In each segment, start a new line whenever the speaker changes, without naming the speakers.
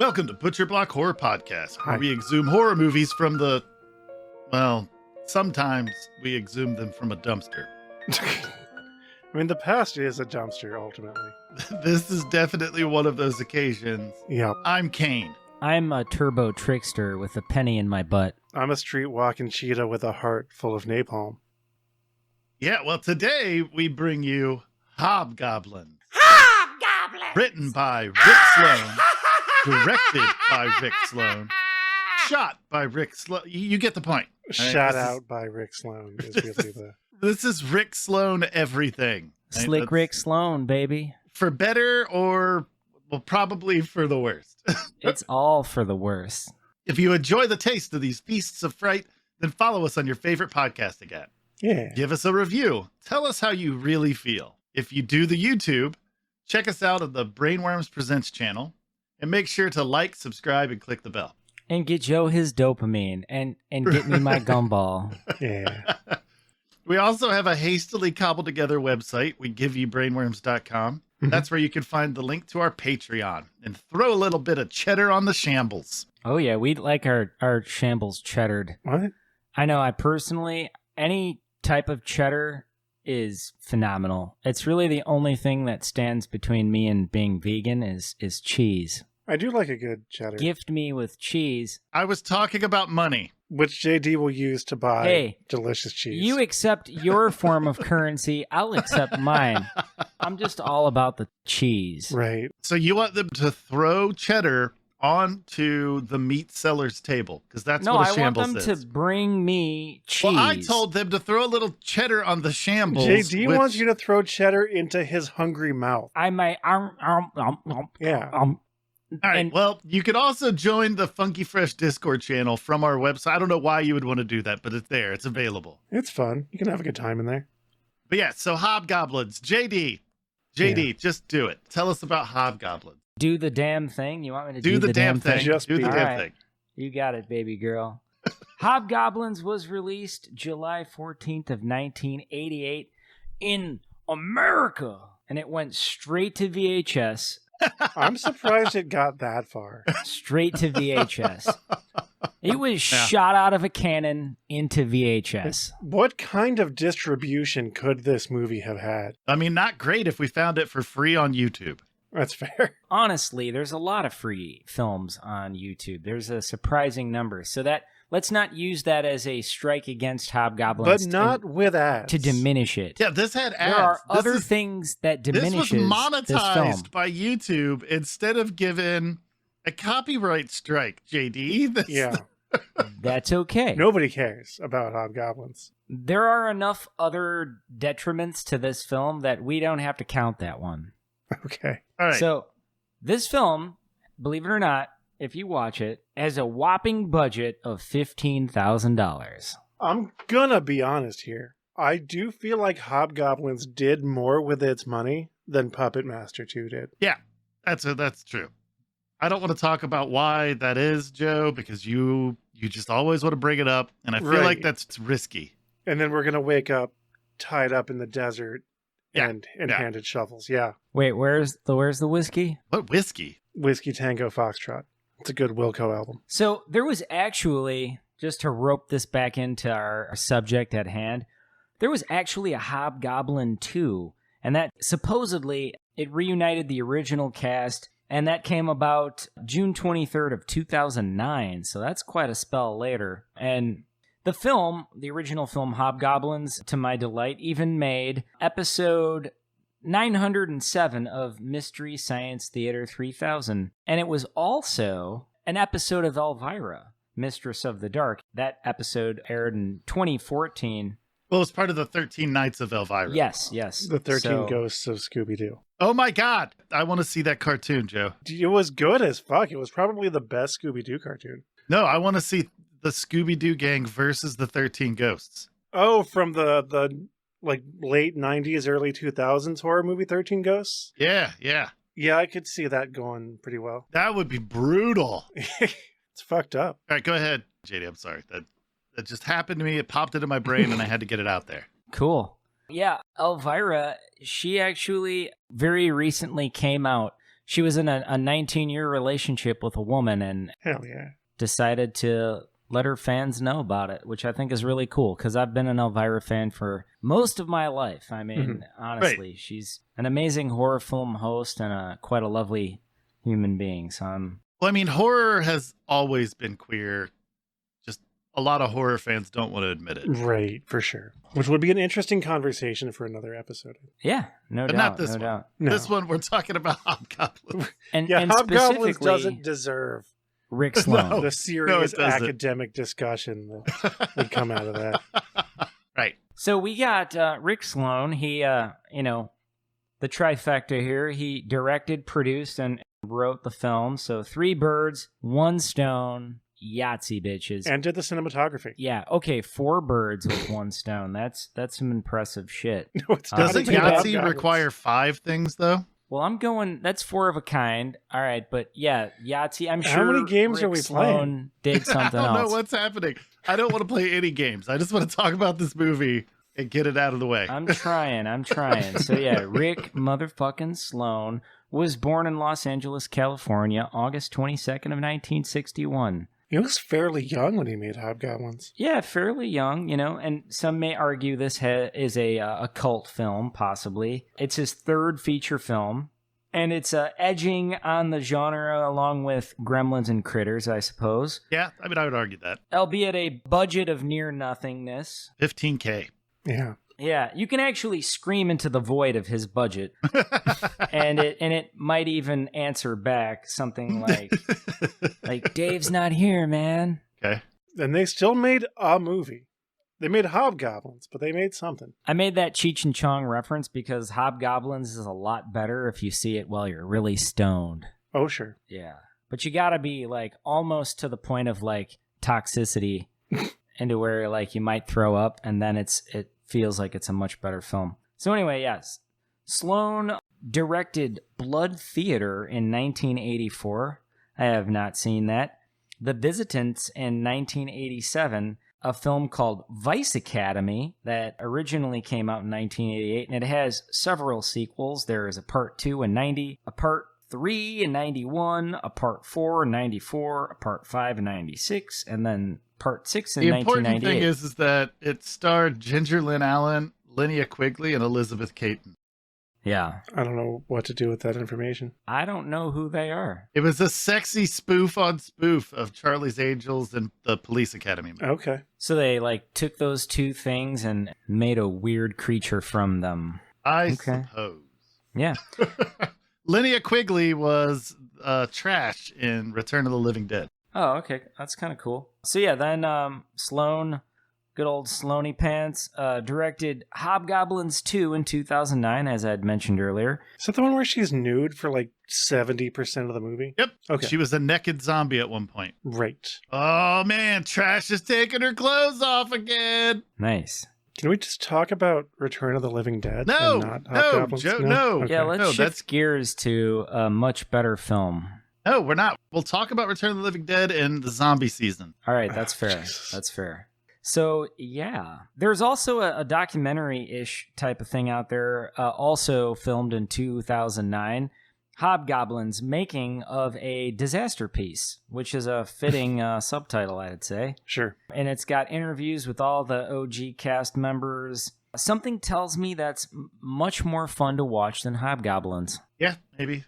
Welcome to Butcher Block Horror Podcast, where we exhume horror movies from sometimes we exhume them from a dumpster.
I mean, the past is a dumpster, ultimately.
This is definitely one of those occasions.
Yep.
I'm Kane.
I'm a turbo trickster with a penny in my butt.
I'm a street-walking cheetah with a heart full of napalm.
Yeah, well, today we bring you Hobgoblins.
Hobgoblins!
Written by Rick Sloane. Directed by Rick Sloane. Shot by Rick Sloane. You get the point.
Shout out by Rick Sloane is really the...
This is Rick Sloane everything. Right?
Slick Rick Sloane, baby.
For better or, well, probably for the worst.
It's all for the worst.
If you enjoy the taste of these feasts of fright, then follow us on your favorite podcasting app.
Yeah.
Give us a review. Tell us how you really feel. If you do the YouTube, check us out on the Brainworms Presents channel. And make sure to like, subscribe, and click the bell.
And get Joe his dopamine and get me my gumball.
Yeah.
We also have a hastily cobbled together website, wegiveYouBrainworms.com. That's where you can find the link to our Patreon and throw a little bit of cheddar on the shambles.
Oh, yeah, we'd like our shambles cheddared.
What?
I know, I personally, any type of cheddar is phenomenal. It's really the only thing that stands between me and being vegan is cheese.
I do like a good cheddar.
Gift me with cheese.
I was talking about money.
Which JD will use to buy delicious cheese.
You accept your form of currency, I'll accept mine. I'm just all about the cheese.
Right.
So you want them to throw cheddar onto the meat seller's table, because that's what a shambles is.
No, I want them to bring me cheese.
Well, I told them to throw a little cheddar on the shambles.
JD wants you to throw cheddar into his hungry mouth.
I might.
Yeah.
All right. Well, you could also join the Funky Fresh Discord channel from our website. I don't know why you would want to do that, but it's there. It's available.
It's fun. You can have a good time in there.
But yeah, so Hobgoblins. JD, just do it. Tell us about Hobgoblins.
Do the damn thing. You want me to
do the damn thing?
Just
do the damn thing.
You got it, baby girl. Hobgoblins was released July 14th of 1988 in America, and it went straight to VHS.
I'm surprised it got that far.
Straight to VHS. It was shot out of a cannon into VHS.
What kind of distribution could this movie have had?
I mean, not great if we found it for free on YouTube.
That's fair.
Honestly, there's a lot of free films on YouTube. There's a surprising number. So that let's not use that as a strike against Hobgoblins.
But not with ads.
To diminish it.
Yeah, this had ads.
There are other things that diminishes
this was monetized
this
by YouTube instead of given a copyright strike, JD.
Yeah.
That's okay.
Nobody cares about Hobgoblins.
There are enough other detriments to this film that we don't have to count that one.
Okay.
All right.
So this film, believe it or not, if you watch it, has a whopping budget of $15,000.
I'm gonna be honest here. I do feel like Hobgoblins did more with its money than Puppet Master 2 did.
Yeah, that's true. I don't want to talk about why that is, Joe, because you just always want to bring it up, and I feel like that's risky.
And then we're gonna wake up tied up in the desert and handed shovels. Yeah.
Wait, where's the whiskey?
What whiskey?
Whiskey Tango Foxtrot. It's a good Wilco album.
So there was actually, just to rope this back into our subject at hand, there was actually a Hobgoblin 2, and that supposedly it reunited the original cast, and that came about June 23rd of 2009, so that's quite a spell later. And the film, the original film Hobgoblins, to my delight, even made episode 907 of Mystery Science Theater 3000. And it was also an episode of Elvira, Mistress of the Dark. That episode aired in 2014.
Well, it's part of the 13 Nights of Elvira.
Yes.
The 13 Ghosts of Scooby-Doo.
Oh my God. I want to see that cartoon, Joe.
It was good as fuck. It was probably the best Scooby-Doo cartoon.
No, I want to see the Scooby-Doo gang versus the 13 Ghosts.
Oh, from the like late 90s, early 2000s horror movie 13 Ghosts?
Yeah.
Yeah, I could see that going pretty well.
That would be brutal.
It's fucked up.
All right, go ahead, JD. I'm sorry. That just happened to me. It popped into my brain and I had to get it out there.
Cool. Yeah, Elvira, she actually very recently came out she was in a 19-year relationship with a woman and
Hell yeah.
decided to let her fans know about it, which I think is really cool because I've been an Elvira fan for most of my life. I mean, honestly, she's an amazing horror film host and quite a lovely human being. So
Well, I mean, horror has always been queer. Just a lot of horror fans don't want to admit it.
Right, for sure. Which would be an interesting conversation for another episode.
yeah, no
But
doubt,
not this
no
one.
doubt.
No.
This one, we're talking about Hobgoblins.
And,
Yeah,
and
Hobgoblins
specifically,
doesn't deserve
Rick Sloane.
No.
the serious
doesn't.
academic discussion that would come out of that.
Right.
So we got Rick Sloane. He, the trifecta here. He directed, produced, and wrote the film. So 3 birds, 1 stone, Yahtzee bitches.
And did the cinematography.
Yeah, okay, 4 birds with 1 stone. That's some impressive shit.
No, it's not.
Doesn't
It's about
Yahtzee
Hobgoblins.
require 5 things, though?
Well, I'm going. That's 4 of a kind. All right, but yeah, Yahtzee. I'm
How
sure.
many games
Rick
are we
Sloane did
I
something
don't know
else.
what's happening. I don't want to play any games. I just want to talk about this movie and get it out of the way.
I'm trying. So yeah, Rick motherfucking Sloane was born in Los Angeles, California, August 22nd of 1961.
He was fairly young when he made Hobgoblins.
Yeah, fairly young, and some may argue this is a cult film, possibly. It's his 3rd feature film, and it's edging on the genre along with Gremlins and Critters, I suppose,
Yeah, I mean, I would argue that.
albeit a budget of near nothingness.
$15K.
Yeah.
Yeah, you can actually scream into the void of his budget, and it might even answer back something like Dave's not here, man.
Okay.
And they still made a movie. They made Hobgoblins, but they made something.
I made that Cheech and Chong reference because Hobgoblins is a lot better if you see it while you're really stoned.
Oh, sure.
Yeah, but you gotta be almost to the point of toxicity, into where you might throw up, and then it feels like it's a much better film. So anyway, yes, Sloane directed Blood Theater in 1984. I have not seen that. The Visitants in 1987, a film called Vice Academy that originally came out in 1988, and it has several sequels. There is a part 2 in 90, a part 3 in 91, a part 4 in 94, a part 5 in 96, and then part 6 in
The important
1998.
thing is that it starred Ginger Lynn Allen, Linnea Quigley, and Elizabeth Caton.
Yeah.
I don't know what to do with that information.
I don't know who they are.
It was a sexy spoof on spoof of Charlie's Angels and the Police Academy movie.
Okay.
So they took those 2 things and made a weird creature from them.
I
Okay.
suppose.
Yeah.
Linnea Quigley was trash in Return of the Living Dead.
Oh, okay. That's kind of cool. So yeah, then Sloane, good old Sloaney Pants, directed Hobgoblins 2 in 2009, as I had mentioned earlier.
Is that the one where she's nude for 70% of the movie?
Yep.
Okay.
She was a naked zombie at one point.
Right.
Oh man, Trash is taking her clothes off again.
Nice.
Can we just talk about Return of the Living Dead?
No,
and not
no,
Hobgoblins?
Joe, no.
Okay.
Yeah, let's
No,
shift gears to a much better film.
No, we're not. We'll talk about Return of the Living Dead in the zombie season.
All right, that's fair.
Jesus.
That's fair. So, yeah. There's also a documentary-ish type of thing out there, also filmed in 2009, Hobgoblins, making of a disaster piece, which is a fitting subtitle, I'd say.
Sure.
And it's got interviews with all the OG cast members. Something tells me that's much more fun to watch than Hobgoblins.
Yeah, maybe.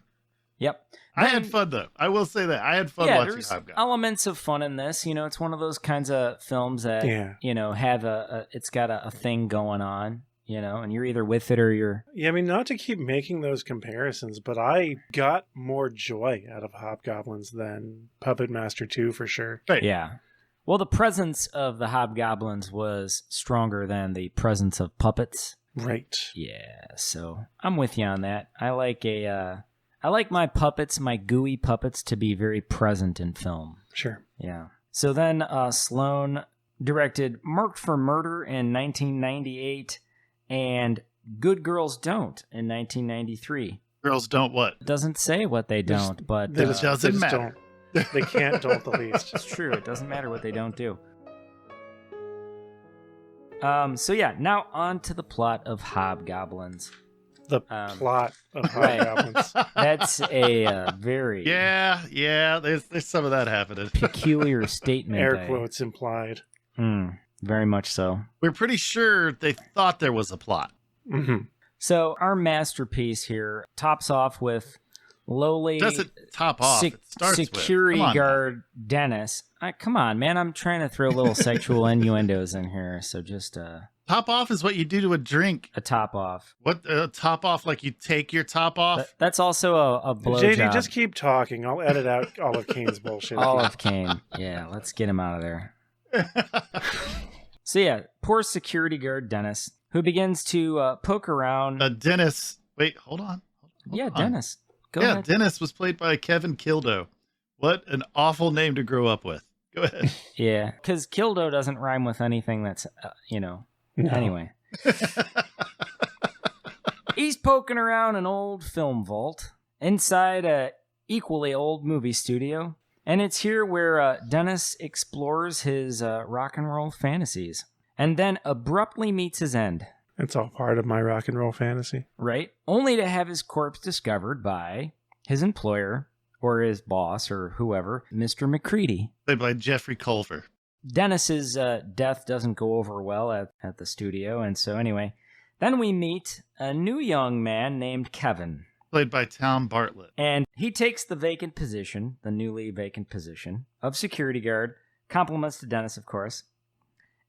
Yep.
I had fun though. I will say that I had fun watching
there's
Hobgoblins.
elements of fun in this. It's one of those kinds of films that have it's got a thing going on. And you're either with it or you're.
Yeah, I mean, not to keep making those comparisons, but I got more joy out of Hobgoblins than Puppet Master 2 for sure.
Right.
Yeah. Well, the presence of the Hobgoblins was stronger than the presence of puppets.
Right.
Yeah, so I'm with you on that. I like my puppets, my gooey puppets, to be very present in film.
Sure.
Yeah. So then Sloane directed Marked for Murder in 1998 and Good Girls Don't in 1993.
Girls don't what?
It doesn't say what they don't, but
It doesn't matter.
Don't. They can't don't the least.
it's true. It doesn't matter what they don't do. So yeah, now on to the plot of Hobgoblins.
the plot of
right.
Hobgoblins.
That's a very
Yeah. There's some of that happening.
peculiar statement.
Air quotes implied.
Very much so.
We're pretty sure they thought there was a plot.
Mm-hmm.
So our masterpiece here tops off with lowly
Doesn't top off. It starts
security
with.
guard Dennis. Come on, man. I'm trying to throw little sexual innuendos in here. So just
Top off is what you do to a drink.
a top off.
What top off? Like you take your top off?
That's also a blowjob.
JD, just keep talking. I'll edit out all of Kane's bullshit.
Olive Kane. Yeah, let's get him out of there. So yeah, poor security guard Dennis, who begins to poke around.
Dennis. Wait, hold on.
Yeah, Dennis. Go
yeah,
ahead.
Dennis was played by Kevin Kildo. What an awful name to grow up with. Go ahead.
Yeah, because Kildo doesn't rhyme with anything that's,
No.
Anyway. He's poking around an old film vault inside a equally old movie studio. And it's here where Dennis explores his rock and roll fantasies and then abruptly meets his end.
It's all part of my rock and roll fantasy.
Right? Only to have his corpse discovered by his employer or his boss or whoever, Mr. McCready.
Played by Jeffrey Culver.
Dennis's death doesn't go over well at the studio. And so anyway, then we meet a new young man named Kevin.
Played by Tom Bartlett.
And he takes the newly vacant position of security guard. Compliments to Dennis, of course.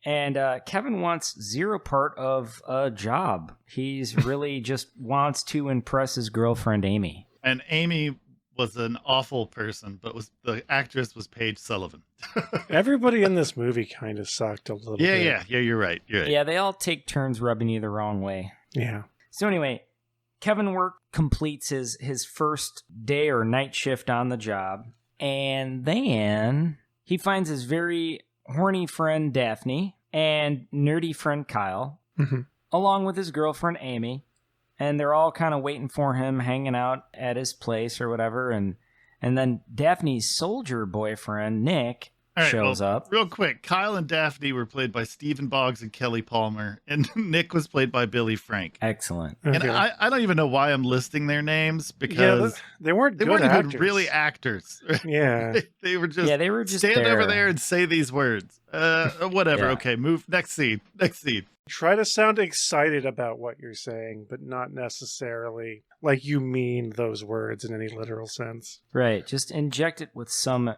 And Kevin wants zero part of a job. He's really just wants to impress his girlfriend, Amy.
And Amy was an awful person, but the actress was Paige Sullivan.
Everybody in this movie kind of sucked a little bit.
Yeah, you're right.
Yeah, they all take turns rubbing you the wrong way.
Yeah.
So anyway, Kevin completes his first day or night shift on the job, and then he finds his very horny friend Daphne and nerdy friend Kyle, along with his girlfriend Amy, and they're all kind of waiting for him, hanging out at his place or whatever, and then Daphne's soldier boyfriend Nick shows up.
Real quick, Kyle and Daphne were played by Stephen Boggs and Kelly Palmer, and Nick was played by Billy Frank.
Excellent.
And
Okay.
I don't even know why I'm listing their names, because
they weren't
they
good
weren't
actors.
even really actors.
Yeah.
They were just stand
there.
over there and say these words. Whatever.
Yeah.
Okay, move. Next scene.
Try to sound excited about what you're saying, but not necessarily like you mean those words in any literal sense.
Right. Just inject it with some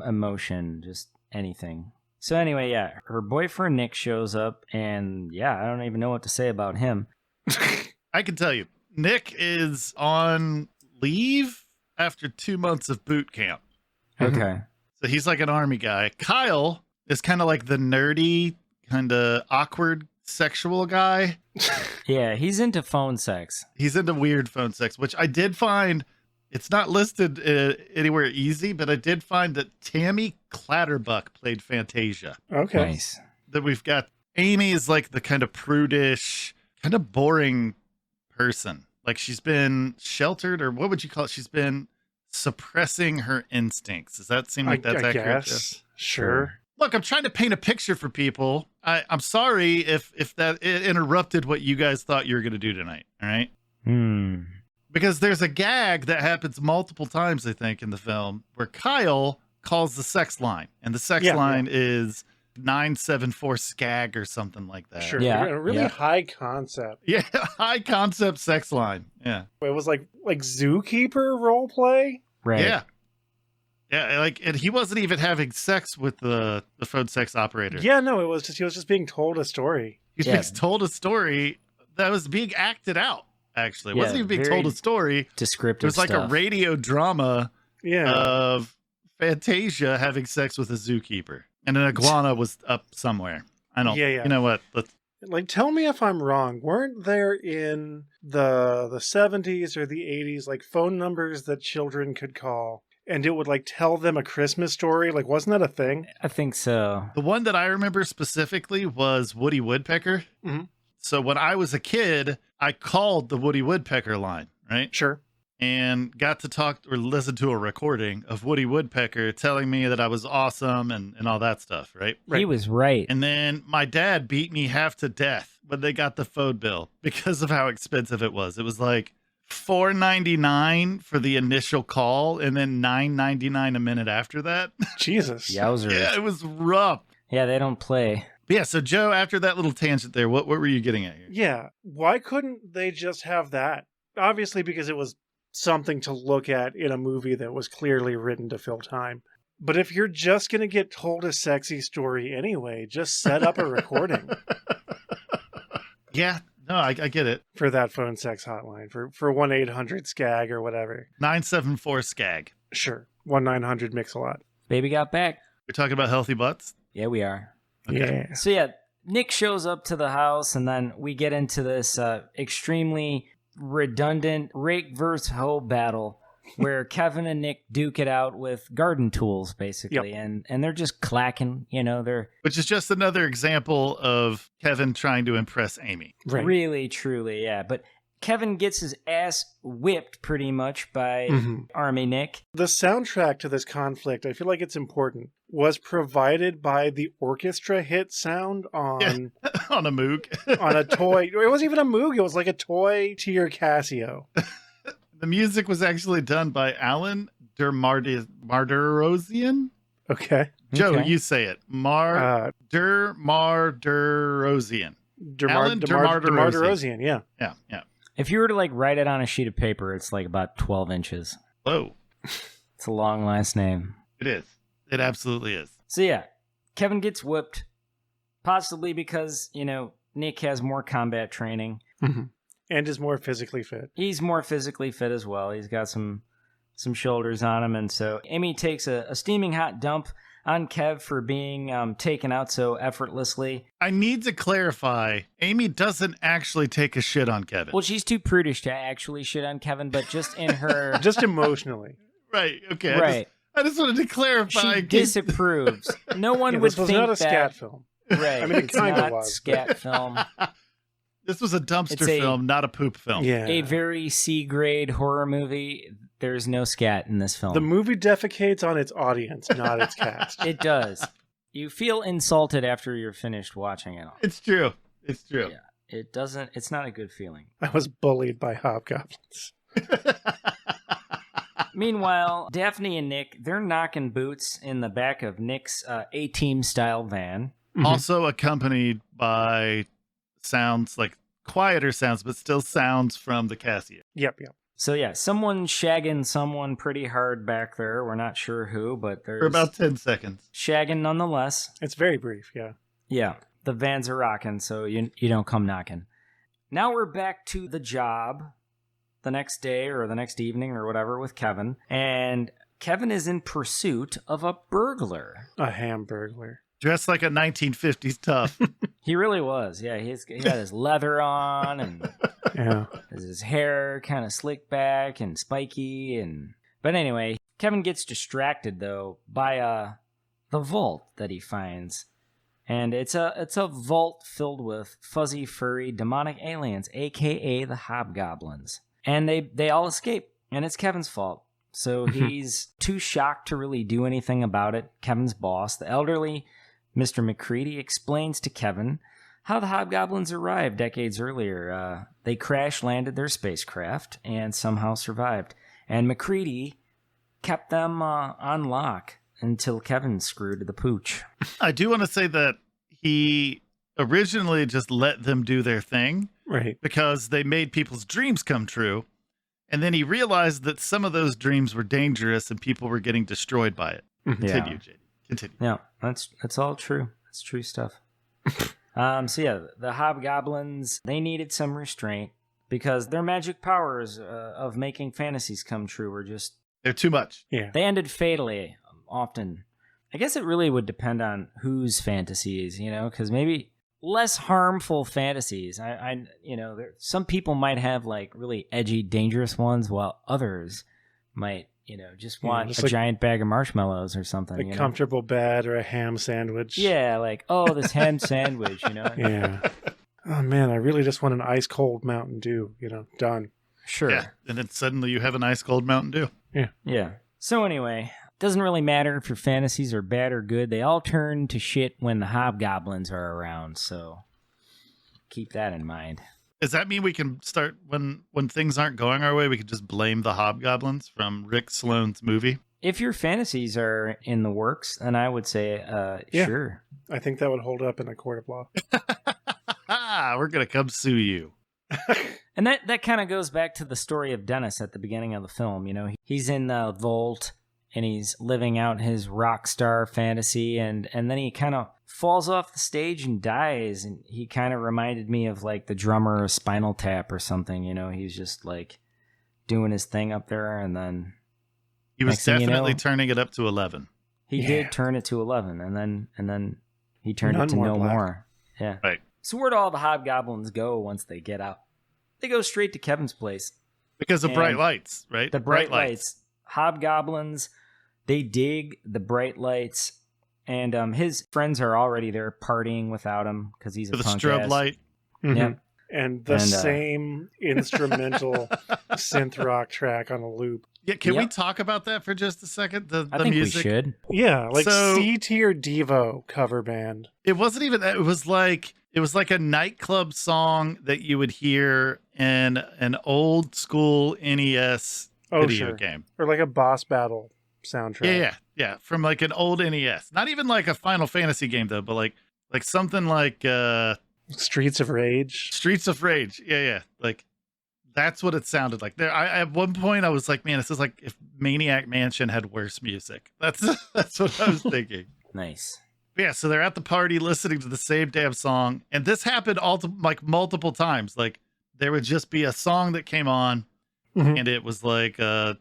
emotion, just anything. So anyway, yeah, her boyfriend Nick shows up, and yeah, I don't even know what to say about him.
I can tell you, Nick is on leave after 2 months of boot camp.
Okay.
So he's like an army guy. Kyle is kind of like the nerdy, kind of awkward sexual guy.
Yeah, he's into phone sex.
He's into weird phone sex, which I did find, it's not listed anywhere easy, but I did find that Tammy Clatterbuck played Fantasia.
Okay.
Nice.
That we've got Amy is like the kind of prudish, kind of boring person. Like she's been sheltered, or what would you call it? She's been suppressing her instincts. Does that seem like that's
I
accurate?
guess. Sure.
Look, I'm trying to paint a picture for people. I'm sorry if that it interrupted what you guys thought you were going to do tonight. All right. Because there's a gag that happens multiple times, I think, in the film where Kyle calls the sex line, and the sex line is 974 skag or something like that.
Sure.
Yeah,
A really
yeah.
high concept.
Yeah, high concept sex line. Yeah.
It was like zookeeper role play.
Right.
Yeah. Yeah, like, and he wasn't even having sex with the phone sex operator.
Yeah, no, it was just he was just being told a story.
He was told a story that was being acted out, actually. It wasn't even being told a story.
Descriptive
It was like
stuff.
a radio drama of Fantasia having sex with a zookeeper. And an iguana was up somewhere. I don't
Yeah.
You know what?
Like, tell me if I'm wrong. Weren't there in the 70s or the 80s like phone numbers that children could call, and it would like tell them a Christmas story? Like, wasn't that a thing?
I think so.
The one that I remember specifically was Woody Woodpecker.
Mhm.
So when I was a kid, I called the Woody Woodpecker line, right?
Sure.
and got to talk or listen to a recording of Woody Woodpecker telling me that I was awesome and all that stuff, right?
He was right.
And then my dad beat me half to death when they got the phone bill because of how expensive it was. It was like $4.99 for the initial call and then $9.99 a minute after that.
Jesus.
Yowzers.
Yeah, it was rough.
Yeah, they don't play.
But yeah, so Joe, after that little tangent there, what were you getting at here?
Yeah. Why couldn't they just have that? Obviously, because it was something to look at in a movie that was clearly written to fill time. But if you're just going to get told a sexy story anyway, just set up a recording.
Yeah, no, I get it.
For that phone sex hotline, for 1-800-SCAG or whatever.
974-SCAG.
Sure. 1-900-MIX-A-LOT.
Baby got back.
We're talking about healthy butts?
Yeah, we are.
Okay. Yeah.
So yeah, Nick shows up to the house, and then we get into this extremely redundant rake versus hoe battle where Kevin and Nick duke it out with garden tools, basically.
Yep.
And they're just clacking,
Which is just another example of Kevin trying to impress Amy.
Right.
really, truly, yeah. But Kevin gets his ass whipped pretty much by Army Nick.
The soundtrack to this conflict, I feel like it's important, was provided by the orchestra hit sound on
On a Moog.
on a toy. It wasn't even a Moog. It was like a toy to your Casio.
The music was actually done by Alan Dermarderosian.
Okay.
Joe,
Okay.
you say it. Dermarderosian. Alan
DeMarderosian, yeah.
Yeah.
If you were to write it on a sheet of paper, it's like about 12 inches.
Whoa.
It's a long last name.
It is. It absolutely is.
So yeah, Kevin gets whipped, possibly because, Nick has more combat training.
And is more physically fit.
He's more physically fit as well. He's got some shoulders on him. And so Amy takes a steaming hot dump on Kev for being taken out so effortlessly.
I need to clarify, Amy doesn't actually take a shit on Kevin.
Well, she's too prudish to actually shit on Kevin, but just in her...
Just emotionally.
Right. Okay.
Right.
I just wanted to clarify.
She disapproves. No one
Yeah,
would
this was
think
not a
that...
scat film.
Right.
I mean, it
it's
kinda
not
was,
scat film.
This was a dumpster
It's a-
film, not a poop film.
Yeah.
A very C-grade horror movie. There's no scat in this film.
The movie defecates on its audience, not its cast.
It does. You feel insulted after you're finished watching it all.
It's true. It's true.
Yeah. It doesn't, it's not a good feeling.
I was bullied by hobgoblins.
Meanwhile, Daphne and Nick, they're knocking boots in the back of Nick's A-Team style van.
Also accompanied by sounds like quieter sounds, but still sounds from the Casio.
Yep.
So yeah, someone's shagging someone pretty hard back there. We're not sure who, but there's
For about 10 seconds.
shagging nonetheless.
It's very brief, yeah.
Yeah, the vans are rocking, so you don't come knocking. Now we're back to the job the next day or the next evening or whatever with Kevin, and Kevin is in pursuit of a burglar.
A hamburglar.
Dressed like a 1950s tough.
He really was. Yeah, he had his leather on and
Yeah.
his hair kind of slicked back and spiky. But anyway, Kevin gets distracted though by the vault that he finds, and it's a vault filled with fuzzy, furry, demonic aliens, aka the Hobgoblins, and they all escape, and it's Kevin's fault. So he's too shocked to really do anything about it. Kevin's boss, the elderly Mr. McCready, explains to Kevin how the Hobgoblins arrived decades earlier. They crash-landed their spacecraft and somehow survived. And McCready kept them on lock until Kevin screwed the pooch.
I do want to say that he originally just let them do their thing.
Right.
Because they made people's dreams come true. And then he realized that some of those dreams were dangerous and people were getting destroyed by it. Continue, JD. Continue.
Yeah, that's all true. That's true stuff. So yeah, the Hobgoblins, they needed some restraint because their magic powers of making fantasies come true were just...
They're too much.
Yeah.
They ended fatally often. I guess it really would depend on whose fantasies, because maybe less harmful fantasies. Some people might have like really edgy, dangerous ones, while others might, just want
just
a giant bag of marshmallows or something.
A comfortable bed or a ham sandwich.
Yeah, like, oh, this ham sandwich,
Yeah. Oh man, I really just want an ice cold Mountain Dew, done.
Sure.
Yeah. And then suddenly you have an ice cold Mountain Dew.
Yeah. So anyway, doesn't really matter if your fantasies are bad or good. They all turn to shit when the hobgoblins are around. So keep that in mind.
Does that mean we can start when things aren't going our way, we can just blame the hobgoblins from Rick Sloane's movie?
If your fantasies are in the works, then I would say, sure.
I think that would hold up in a court of law.
We're going to come sue you.
And that kind of goes back to the story of Dennis at the beginning of the film. You know, he's in the vault and he's living out his rock star fantasy, and then he kind of falls off the stage and dies. And he kind of reminded me of like the drummer of Spinal Tap or something. You know, he's just like doing his thing up there, and then
He was
next thing you
definitely
know,
turning it up to 11.
he did turn it to 11, and then he turned it to no more. Yeah.
Right.
So where do all the hobgoblins go once they get out? They go straight to Kevin's place.
Because of
And
bright lights, right?
The bright lights. Hobgoblins, they dig the bright lights, and his friends are already there partying without him because he's a
With a
punk
strobe
ass.
light.
Mhm.
Yep.
And the same instrumental synth rock track on a loop.
Yeah, can we
Yep.
talk about that for just a second? The
I think
music.
we should.
Yeah, like
So-
C-tier Devo cover band.
It wasn't even that. It was like a nightclub song that you would hear in an old school NES video game.
Or like a boss battle soundtrack.
Yeah. From like an old NES. Not even like a Final Fantasy game though, but like something like
Streets of Rage.
Streets of Rage. Yeah. Like that's what it sounded like. There, at one point I was like, man, this is like if Maniac Mansion had worse music. That's what I was thinking.
Nice.
Yeah, so they're at the party listening to the same damn song, and this happened multiple times. Like there would just be a song that came on,
Mhm.
and it was like a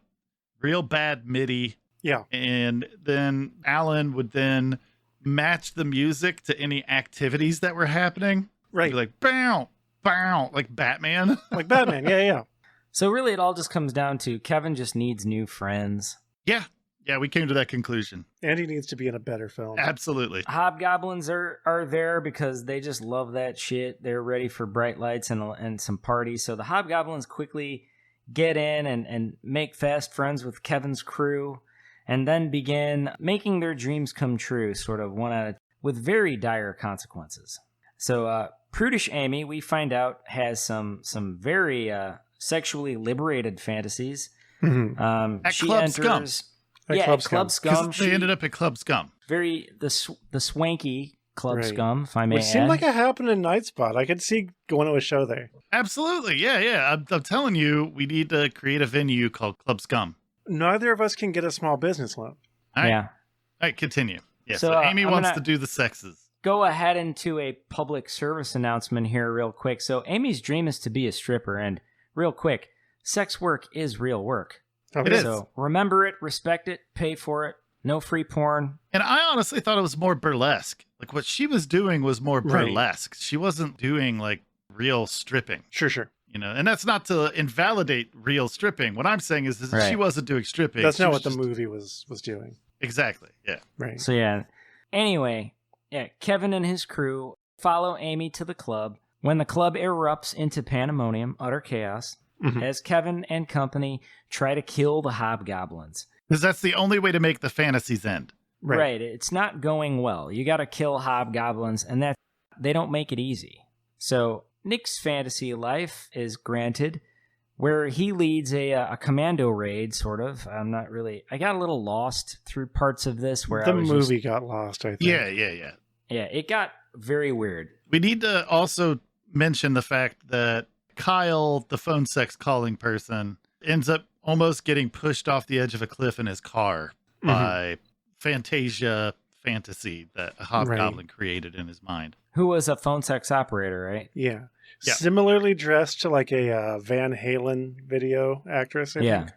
real bad MIDI.
Yeah.
And then Alan would then match the music to any activities that were happening.
Right.
He'd be like bow, bow, like Batman.
Like Batman. Yeah.
So really it all just comes down to Kevin just needs new friends.
Yeah, we came to that conclusion.
And he needs to be in a better film.
Absolutely.
Hobgoblins are there because they just love that shit. They're ready for bright lights and some parties. So the Hobgoblins quickly get in and make fast friends with Kevin's crew, and then begin making their dreams come true, sort of with very dire consequences. So prudish Amy, we find out, has some very sexually liberated fantasies.
Mhm.
At
She
Club
enters.
Scum.
At
Yeah,
Club
at Club
Scum.
Scum.
Because they ended up at Club Scum.
The swanky Club
Right.
Scum, if I may
Which seemed
add.
like it happened in Night Spot. I could see going to a show there.
Absolutely. Yeah. I'm telling you, we need to create a venue called Club Scum.
Neither of us can get a small business loan.
All right.
Yeah.
All right, continue. Yeah,
So,
so Amy
I'm
wants
gonna-
to do the sexes.
Go ahead into a public service announcement here real quick. So Amy's dream is to be a stripper, and real quick, sex work is real work.
Okay.
It is.
So remember it, respect it, pay for it. No free porn.
And I honestly thought it was more burlesque. Like what she was doing was more
Right.
burlesque. She wasn't doing like real stripping,
Sure.
you know. And that's not to invalidate real stripping. What I'm saying is that
Right.
she wasn't doing stripping.
That's
She
not
was
what the
just-
movie was doing.
Exactly. Yeah.
Right.
So yeah. Anyway, Kevin and his crew follow Amy to the club. When the club erupts into pandemonium, utter chaos,
Mhm.
as Kevin and company try to kill the hobgoblins.
Because that's the only way to make the fantasies end.
Right. It's not going well. You got to kill hobgoblins, and they don't make it easy. So Nick's fantasy life is granted, where he leads a commando raid, sort of. I got a little lost through parts of this where
The
I was
movie got lost, I think.
Yeah.
Yeah, it got very weird.
We need to also mention the fact that Kyle, the phone sex calling person, ends up almost getting pushed off the edge of a cliff in his car
Mhm.
by Fantasia fantasy that a hobgoblin created in his mind.
Who was a phone sex operator, right?
Yeah.
Yeah.
Similarly dressed to like a Van Halen video actress, I think.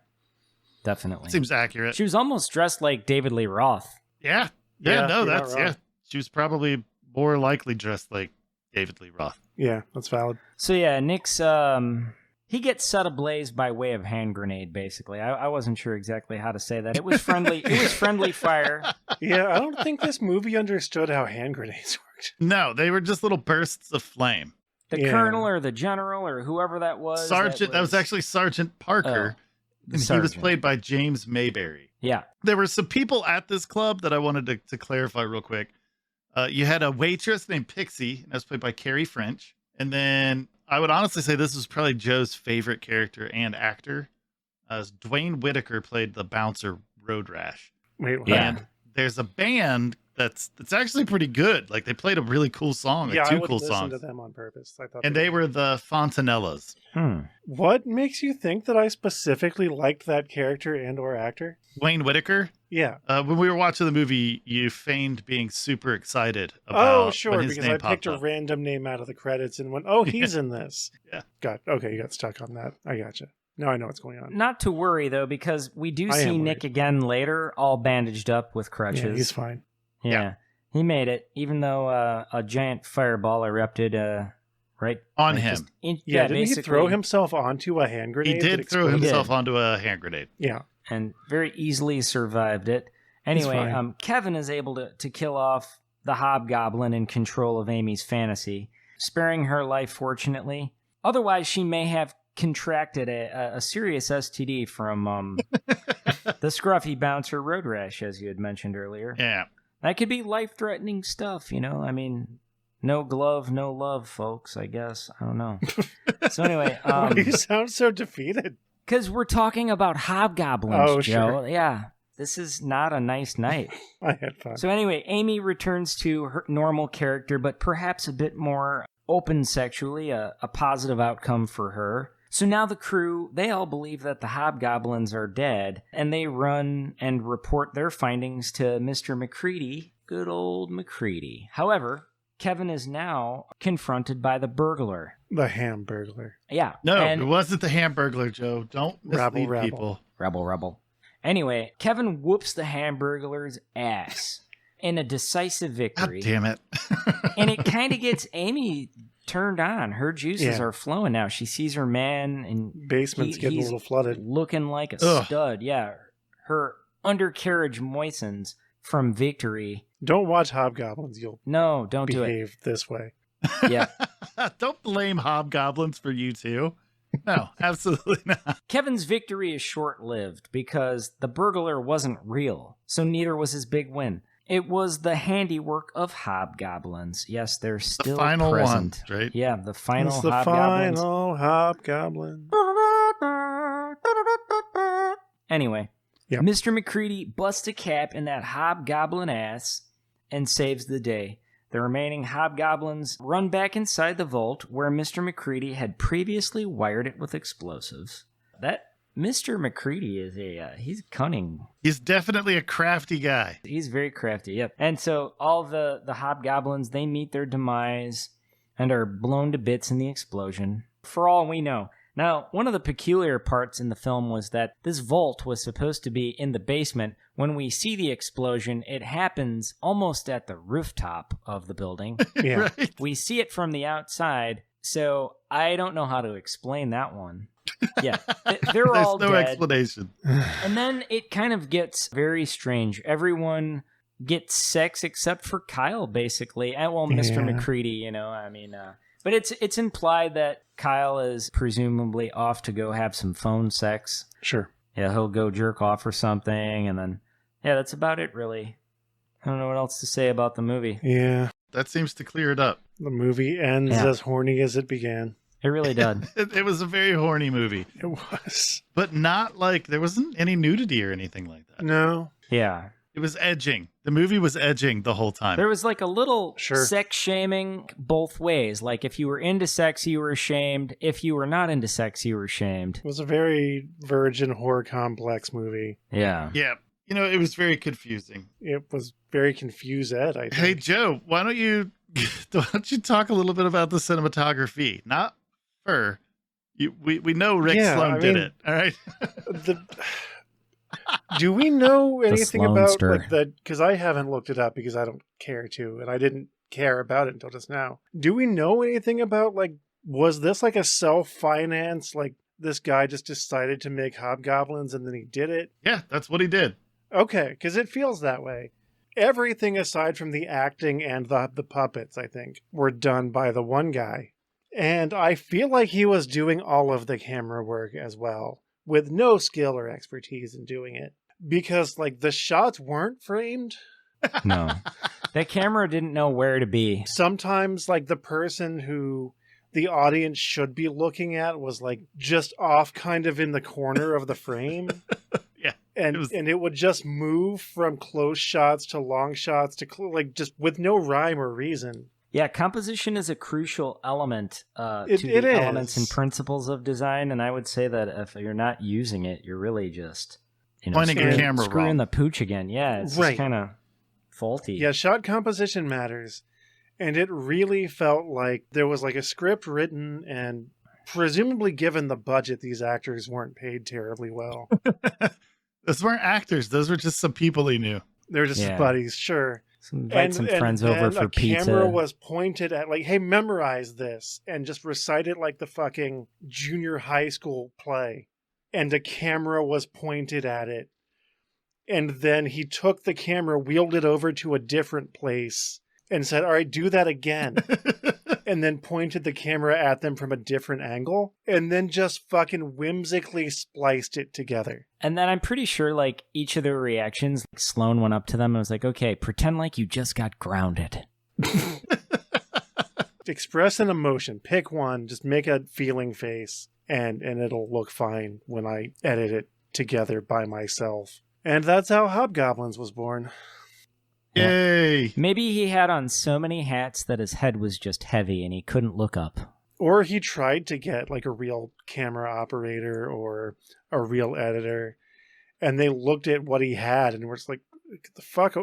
Definitely.
Seems accurate.
She was almost dressed like David Lee Roth.
Yeah.
Yeah,
No,
you're not
that's,
wrong.
yeah. She was probably more likely dressed like David Lee Roth.
Yeah, that's valid.
So yeah, Nick's he gets set ablaze by way of hand grenade. Basically, I wasn't sure exactly how to say that. It was friendly. It was friendly fire.
Yeah, I don't think this movie understood how hand grenades worked.
No, they were just little bursts of flame.
The colonel or the general or whoever that was.
Sergeant. That was actually Sergeant Parker. And he was played by James Mayberry.
Yeah.
There were some people at this club that I wanted to clarify real quick. You had a waitress named Pixie, and that was played by Carrie French. And then I would honestly say this was probably Joe's favorite character and actor. Dwayne Whitaker played the bouncer Road Rash.
Wait, what?
And there's a band that's actually pretty good. Like they played a really cool song, like two cool songs.
I listen to them on purpose. I thought
they were the Fontanellas.
What makes you think that I specifically liked that character and or actor?
Dwayne Whitaker?
Yeah.
When we were watching the movie, you feigned being super excited about
Oh, sure, because I picked a random name out of the credits and went, oh, he's in this.
Yeah.
Okay, you got stuck on that. I gotcha. Now I know what's going on.
Not to worry, though, because we do see Nick again later, all bandaged up with crutches.
Yeah, he's fine.
Yeah. He made it, even though a giant fireball erupted right
on him.
Didn't he throw himself onto a hand grenade?
He did throw himself onto a hand grenade.
Yeah.
And very easily survived it. Anyway, Kevin is able to kill off the hobgoblin in control of Amy's fantasy, sparing her life, fortunately. Otherwise, she may have contracted a serious STD from the scruffy bouncer Road Rash, as you had mentioned earlier.
Yeah.
That could be life-threatening stuff, you know? I mean, no glove, no love, folks, I guess. I don't know. So anyway...
Why do you sound so defeated?
Because we're talking about hobgoblins, Joe.
Sure.
Yeah. This is not a nice night.
I had fun.
So anyway, Amy returns to her normal character, but perhaps a bit more open sexually, a positive outcome for her. So now the crew, they all believe that the hobgoblins are dead, and they run and report their findings to Mr. McCready, good old McCready. However, Kevin is now confronted by the burglar.
The Hamburglar.
Yeah.
No, it wasn't the Hamburglar, Joe. Don't mislead people.
Rebel. Anyway, Kevin whoops the Hamburglar's ass in a decisive victory.
God damn it.
And it kind of gets Amy turned on. Her juices are flowing now. She sees her man and
basement's getting a little flooded.
Looking like a stud. Yeah. Her undercarriage moistens from victory.
Don't watch Hobgoblins. You'll
don't do it.
Behave this way.
Yeah.
Don't blame Hobgoblins for you two. No, absolutely not.
Kevin's victory is short-lived because the burglar wasn't real, so neither was his big win. It was the handiwork of hobgoblins. Yes, they're still
the final
present.
One, right?
Yeah, the final
it's the
hobgoblins.
Final hobgoblin.
Anyway, Mr. McCready busts a cap in that hobgoblin ass and saves the day. The remaining hobgoblins run back inside the vault where Mr. McCready had previously wired it with explosives. That Mr. McCready is he's cunning.
He's definitely a crafty guy.
He's very crafty, yep. And so all the hobgoblins, they meet their demise and are blown to bits in the explosion, for all we know. Now, one of the peculiar parts in the film was that this vault was supposed to be in the basement. When we see the explosion, it happens almost at the rooftop of the building.
Yeah.
Right?
We see it from the outside, so I don't know how to explain that one. Yeah, they're all
There's no
dead.
explanation.
And then it kind of gets very strange. Everyone gets sex except for Kyle, basically. And, well, Mr. McCready, you know, I mean... But it's implied that Kyle is presumably off to go have some phone sex.
Sure.
Yeah, he'll go jerk off or something, and then... Yeah, that's about it, really. I don't know what else to say about the movie.
Yeah.
That seems to clear it up.
The movie ends as horny as it began.
It really did.
It was a very horny movie.
It was.
But not like... There wasn't any nudity or anything like that.
No.
Yeah.
It was edging. The movie was edging the whole time.
There was like a little sex shaming both ways. Like if you were into sex, you were ashamed. If you were not into sex, you were shamed.
It was a very virgin horror complex movie.
Yeah.
Yeah. You know, it was very confusing.
It was very confused, I think.
Hey, Joe, why don't you talk a little bit about the cinematography? Not for... We know Rick Sloane did it, all right?
Do we know anything about
Sloanester.
like that? Because I haven't looked it up because I don't care to, and I didn't care about it until just now. Do we know anything about like, was this like a self-finance, like this guy just decided to make hobgoblins and then he did it?
Yeah, that's what he did.
Okay, because it feels that way. Everything aside from the acting and the puppets, I think, were done by the one guy. And I feel like he was doing all of the camera work as well, with no skill or expertise in doing it. Because, like, the shots weren't framed.
No. That camera didn't know where to be.
Sometimes, like, the person who the audience should be looking at was, like, just off kind of in the corner of the frame.
Yeah.
And it would just move from close shots to long shots to, like, just with no rhyme or reason.
Yeah, composition is a crucial element to
It
the
is.
elements and principles of design, and I would say that if you're not using it, you're really just
pointing a camera
screwing
wrong.
the pooch again. Yeah, it's
Right.
just kind of faulty.
Yeah, shot composition matters. And it really felt like there was like a script written, and presumably given the budget, these actors weren't paid terribly well.
Those weren't actors. Those were just some people he knew.
They're just his buddies, sure.
Invite some friends over for pizza.
A camera was pointed at, like, hey, memorize this, and just recite it like the fucking junior high school play. And a camera was pointed at it. And then he took the camera, wheeled it over to a different place, and said, all right, do that again. And then pointed the camera at them from a different angle, and then just fucking whimsically spliced it together.
And then I'm pretty sure, like, each of their reactions, Sloane went up to them and was like, okay, pretend like you just got grounded.
Express an emotion. Pick one. Just make a feeling face, and it'll look fine when I edit it together by myself. And that's how Hobgoblins was born.
Yay!
Maybe he had on so many hats that his head was just heavy and he couldn't look up.
Or he tried to get like a real camera operator or a real editor, and they looked at what he had and were just like, the fuck?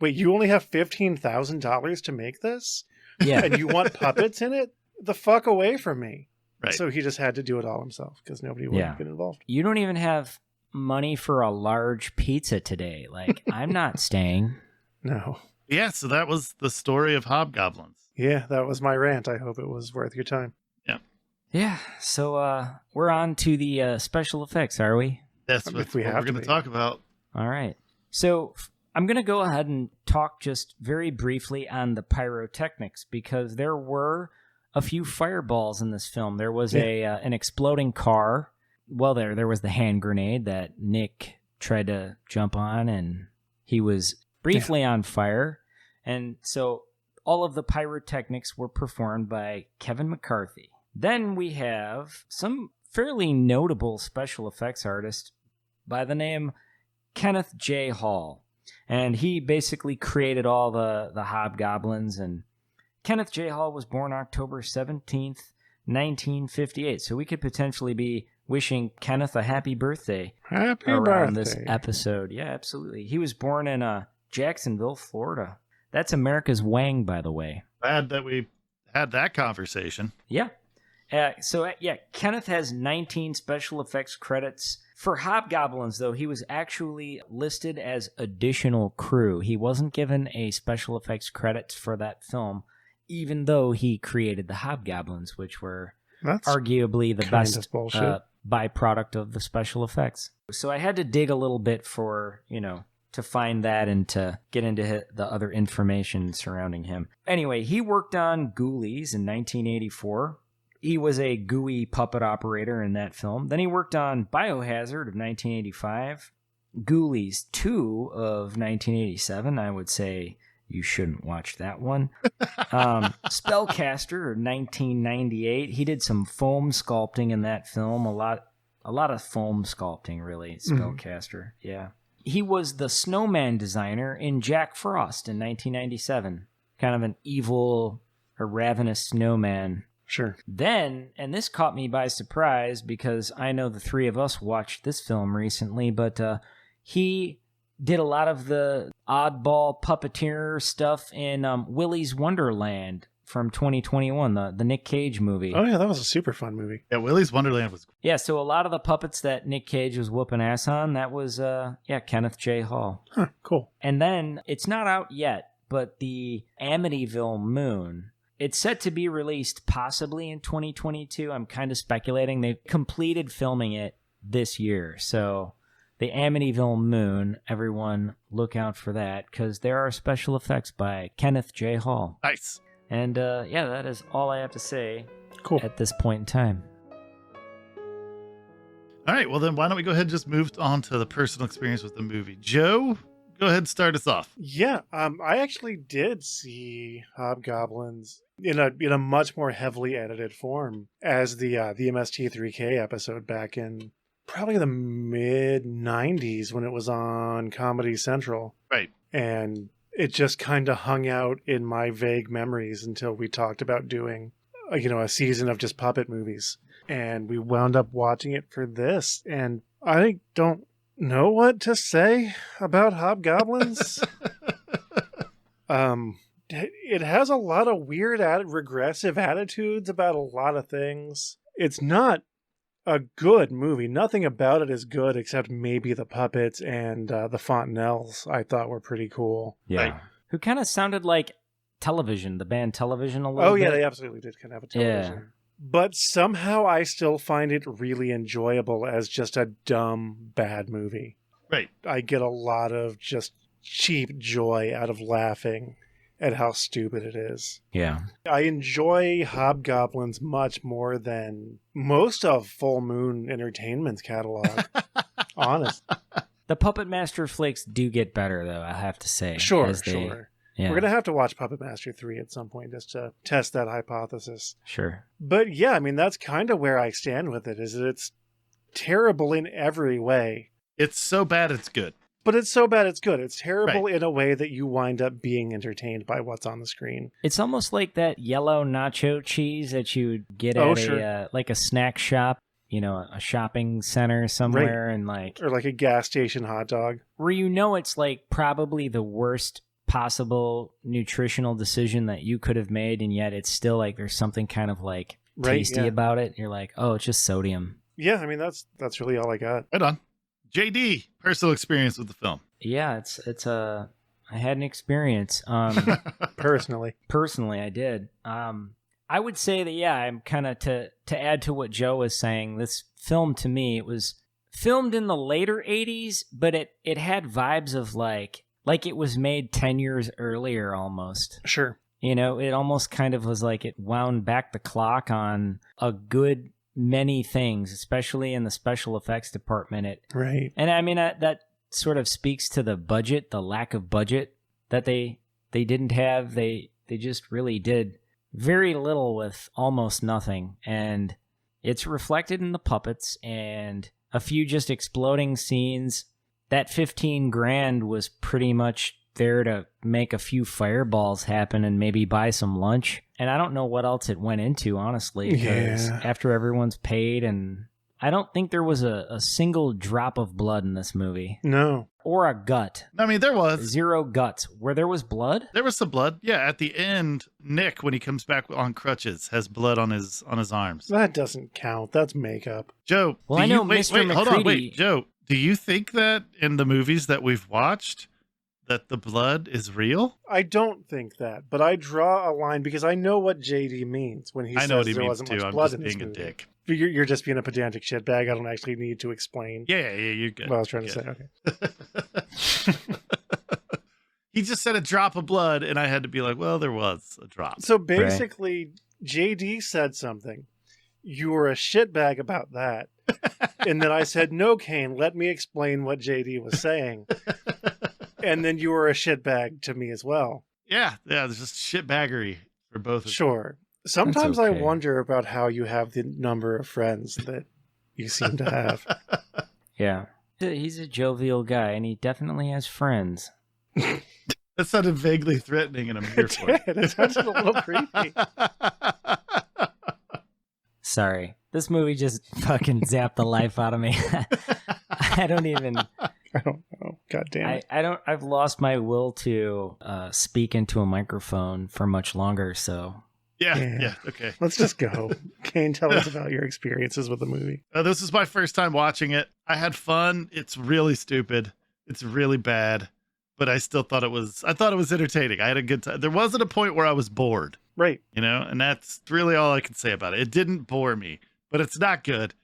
Wait, you only have $15,000 to make this?
Yeah.
And you want puppets in it? The fuck away from me.
Right.
So he just had to do it all himself because nobody would have been involved.
You don't even have money for a large pizza today. Like, I'm not staying.
No.
Yeah, so that was the story of Hobgoblins.
Yeah, that was my rant. I hope it was worth your time.
Yeah.
Yeah, so we're on to the special effects, are we?
That's what we're going to talk about.
All right. So I'm going to go ahead and talk just very briefly on the pyrotechnics, because there were a few fireballs in this film. There was an exploding car. Well, there was the hand grenade that Nick tried to jump on, and he was briefly on fire. And so all of the pyrotechnics were performed by Kevin McCarthy. Then we have some fairly notable special effects artist by the name Kenneth J. Hall. And he basically created all the Hobgoblins. And Kenneth J. Hall was born October 17th, 1958. So we could potentially be wishing Kenneth a happy birthday around this episode. Yeah, absolutely. He was born in Jacksonville, Florida. That's America's Wang, by the way.
Glad that we had that conversation.
Yeah. Kenneth has 19 special effects credits. For Hobgoblins, though, he was actually listed as additional crew. He wasn't given a special effects credits for that film, even though he created the Hobgoblins, which were arguably the best byproduct of the special effects. So I had to dig a little bit for, to find that and to get into the other information surrounding him. Anyway, he worked on Ghoulies in 1984. He was a GUI puppet operator in that film. Then he worked on Biohazard of 1985, Ghoulies 2 of 1987. I would say you shouldn't watch that one. Spellcaster of 1998. He did some foam sculpting in that film. A lot of foam sculpting, really. Spellcaster, yeah. He was the snowman designer in Jack Frost in 1997. Kind of an evil or ravenous snowman.
Sure.
Then, and this caught me by surprise because I know the three of us watched this film recently, but he did a lot of the oddball puppeteer stuff in Willy's Wonderland from 2021, the Nick Cage movie.
Oh, yeah, that was a super fun movie.
Yeah, Willy's Wonderland was...
Yeah, so a lot of the puppets that Nick Cage was whooping ass on, that was, Kenneth J. Hall.
Huh, cool.
And then, it's not out yet, but the Amityville Moon... It's set to be released possibly in 2022. I'm kind of speculating. They've completed filming it this year. So the Amityville Moon, everyone look out for that because there are special effects by Kenneth J. Hall.
Nice.
And that is all I have to say.
Cool.
at this point in time.
All right, well then why don't we go ahead and just move on to the personal experience with the movie. Joe, go ahead and start us off.
Yeah, I actually did see Hobgoblins in a much more heavily edited form as the MST3K episode back in probably the mid 90s when it was on Comedy Central.
Right.
And it just kind of hung out in my vague memories until we talked about doing a season of just puppet movies. And we wound up watching it for this, and I don't know what to say about Hobgoblins. It has a lot of weird, regressive attitudes about a lot of things. It's not a good movie. Nothing about it is good except maybe the puppets and the Fontanelles I thought were pretty cool.
Yeah.
Right.
Who kind of sounded like Television, the band Television a little bit.
Oh, yeah, they absolutely did kind of have a television.
Yeah.
But somehow I still find it really enjoyable as just a dumb, bad movie.
Right.
I get a lot of just cheap joy out of laughing at how stupid it is.
Yeah.
I enjoy Hobgoblins much more than most of Full Moon Entertainment's catalog. Honest.
The Puppet Master flicks do get better, though, I have to say.
Sure.
Yeah.
We're going to have to watch Puppet Master 3 at some point just to test that hypothesis.
Sure.
But yeah, I mean, that's kind of where I stand with it, is that it's terrible in every way.
It's so bad it's good.
But it's so bad it's good. It's terrible in a way that you wind up being entertained by what's on the screen.
It's almost like that yellow nacho cheese that you get at a snack shop, a shopping center somewhere, and
or like a gas station hot dog.
Where it's like probably the worst possible nutritional decision that you could have made, and yet it's still like there's something kind of like tasty about it. You're like, oh, it's just sodium.
Yeah, I mean that's really all I got.
Right on. JD, personal experience with the film.
Yeah, I had an experience.
Personally,
I did. I would say that, yeah, I'm kind of to add to what Joe was saying. This film, to me, it was filmed in the later 80s, but it had vibes of like it was made 10 years earlier almost.
Sure.
It almost kind of was like it wound back the clock on a good many things, especially in the special effects department.
Right.
And I mean, that sort of speaks to the budget, the lack of budget that they didn't have. They just really did very little with almost nothing. And it's reflected in the puppets and a few just exploding scenes. That 15 grand was pretty much there to make a few fireballs happen and maybe buy some lunch. And I don't know what else it went into, honestly, because after everyone's paid, and I don't think there was a single drop of blood in this movie.
No.
Or a gut.
I mean, there was.
0 guts. Where there was blood?
There was some blood. Yeah, at the end, Nick, when he comes back on crutches, has blood on his arms.
That doesn't count. That's makeup.
Joe,
well, I know
wait,
Mr. McCready.
Hold on, wait, Joe, do you think that in the movies that we've watched, that the blood is real?
I don't think that, but I draw a line because I know what JD means when he says there wasn't much blood in this movie. I'm just being a dick. You're just being a pedantic shitbag. I don't actually need to explain.
Yeah, you're good.
What I was trying to say. Okay.
He just said a drop of blood, and I had to be like, well, there was a drop.
So basically, JD said something. You were a shitbag about that. And then I said, no, Kane, let me explain what JD was saying. And then you were a shitbag to me as well.
Yeah, there's just shitbaggery for both of them.
Sure. Sometimes
okay.
I wonder about how you have the number of friends that you seem to have.
Yeah. He's a jovial guy, and he definitely has friends.
That sounded vaguely threatening, and I'm here for it.
It sounded a little creepy.
Sorry. This movie just fucking zapped the life out of me. I don't know. God damn it. I've lost my will to speak into a microphone for much longer, so.
Yeah, okay.
Let's just go. Kane, tell us about your experiences with the movie.
This is my first time watching it. I had fun. It's really stupid. It's really bad. But I still thought it was entertaining. I had a good time. There wasn't a point where I was bored.
Right.
And that's really all I can say about it. It didn't bore me, but it's not good.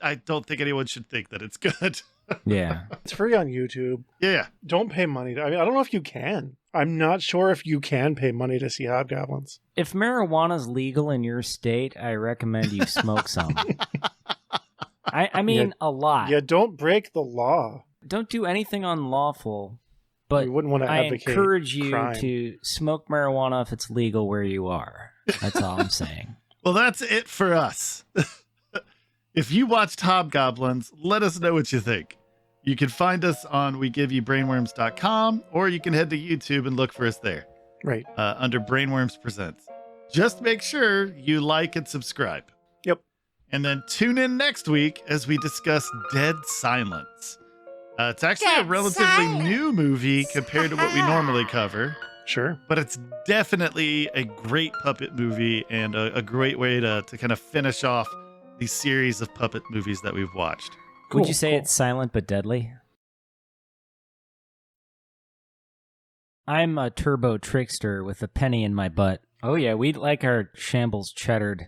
I don't think anyone should think that it's good.
Yeah.
It's free on YouTube.
Yeah.
Don't pay money. I don't know if you can. I'm not sure if you can pay money to see Hobgoblins.
If marijuana's legal in your state, I recommend you smoke some. I mean, a lot.
Yeah, don't break the law.
Don't do anything unlawful, but
We wouldn't want to
I
advocate
encourage you
crime.
to smoke marijuana if it's legal where you are. That's all I'm saying.
Well, that's it for us. If you watched Hobgoblins, let us know what you think. You can find us on WeGiveYouBrainworms.com, or you can head to YouTube and look for us there.
Right.
Under Brainworms Presents. Just make sure you like and subscribe.
Yep.
And then tune in next week as we discuss Dead Silence. It's actually a relatively new movie compared to what we normally cover,
Sure.
but it's definitely a great puppet movie and a great way to kind of finish off the series of puppet movies that we've watched.
Would you say it's silent but deadly? I'm a turbo trickster with a penny in my butt. Oh yeah, we'd like our shambles cheddared.